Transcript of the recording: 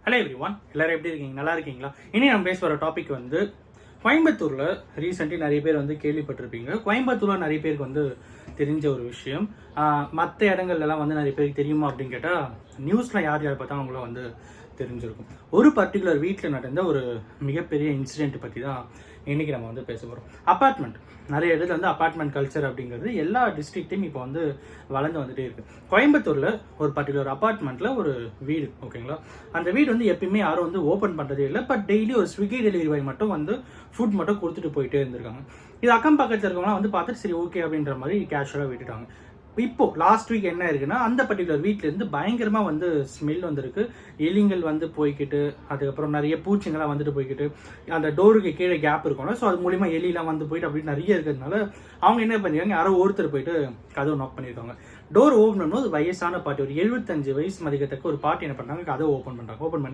Hello every one, எல்லாரும் எப்படி இருக்கீங்க? நல்லா இருக்கீங்களா? இனி நம்ம பேச வர டாபிக் வந்து கோயம்புத்தூரில் ரீசெண்ட்லி நிறைய பேர் வந்து கேள்விப்பட்டிருப்பீங்க. கோயம்புத்தூரில் நிறைய பேருக்கு வந்து தெரிஞ்ச ஒரு விஷயம். மற்ற இடங்கள்லாம் வந்து நிறைய பேருக்கு தெரியுமா அப்படின்னு கேட்டால், நியூஸில் யார் யார் பார்த்தா அவங்கள வந்து தெரிஞ்சிருக்கும். ஒரு பர்டிகுலர் வீட்டில் நடந்த ஒரு மிகப்பெரிய இன்சிடென்ட் பற்றி தான் இன்றைக்கி நம்ம வந்து பேச போகிறோம். அப்பார்ட்மெண்ட், நிறைய இடத்துல வந்து அப்பார்ட்மெண்ட் கல்ச்சர் அப்படிங்கிறது எல்லா டிஸ்ட்ரிக்ட்டையும் இப்போ வந்து வளர்ந்து வந்துட்டே இருக்குது. கோயம்புத்தூரில் ஒரு பர்டிகுலர் அப்பார்ட்மெண்ட்டில் ஒரு வீடு, ஓகேங்களா? அந்த வீடு வந்து எப்பயுமே யாரும் வந்து ஓப்பன் பண்ணுறதே இல்லை. பட் டெய்லி ஒரு ஸ்விக்கி டெலிவரி பாய் மட்டும் வந்து ஃபுட் மட்டும் கொடுத்துட்டு போயிட்டே இருந்திருக்காங்க. இது அக்கம் பக்கத்தில் இருக்கவங்களாம் வந்து பார்த்துட்டு சரி ஓகே அப்படின்ற மாதிரி கேஷுவலாக விட்டுட்டாங்க. இப்போ லாஸ்ட் வீக் என்ன இருக்குன்னா, அந்த பர்டிகுலர் வீட்டிலேருந்து பயங்கரமாக வந்து ஸ்மெல் வந்திருக்கு. எலிங்கள் வந்து போய்கிட்டு, அதுக்கப்புறம் நிறைய பூச்சிங்கெல்லாம் வந்துட்டு போய்கிட்டு, அந்த டோருக்கு கீழே கேப் இருக்கும்ல, ஸோ அது மூலிமா எலிலாம் வந்து போயிட்டு அப்படின்னு நிறைய இருக்கிறதுனால அவங்க என்ன பண்ணிருக்காங்க, யாரோ ஒருத்தர் போயிட்டு கதவை நாக் பண்ணியிருக்காங்க. டோர் ஓப்பன் பண்ணும்போது வயசான பாட்டி, ஒரு 75 வயசு மதிக்கத்தக்க ஒரு பாட்டி என்ன பண்ணாங்க, கதவை ஓப்பன் பண்ணுறாங்க. ஓப்பன் பண்ணி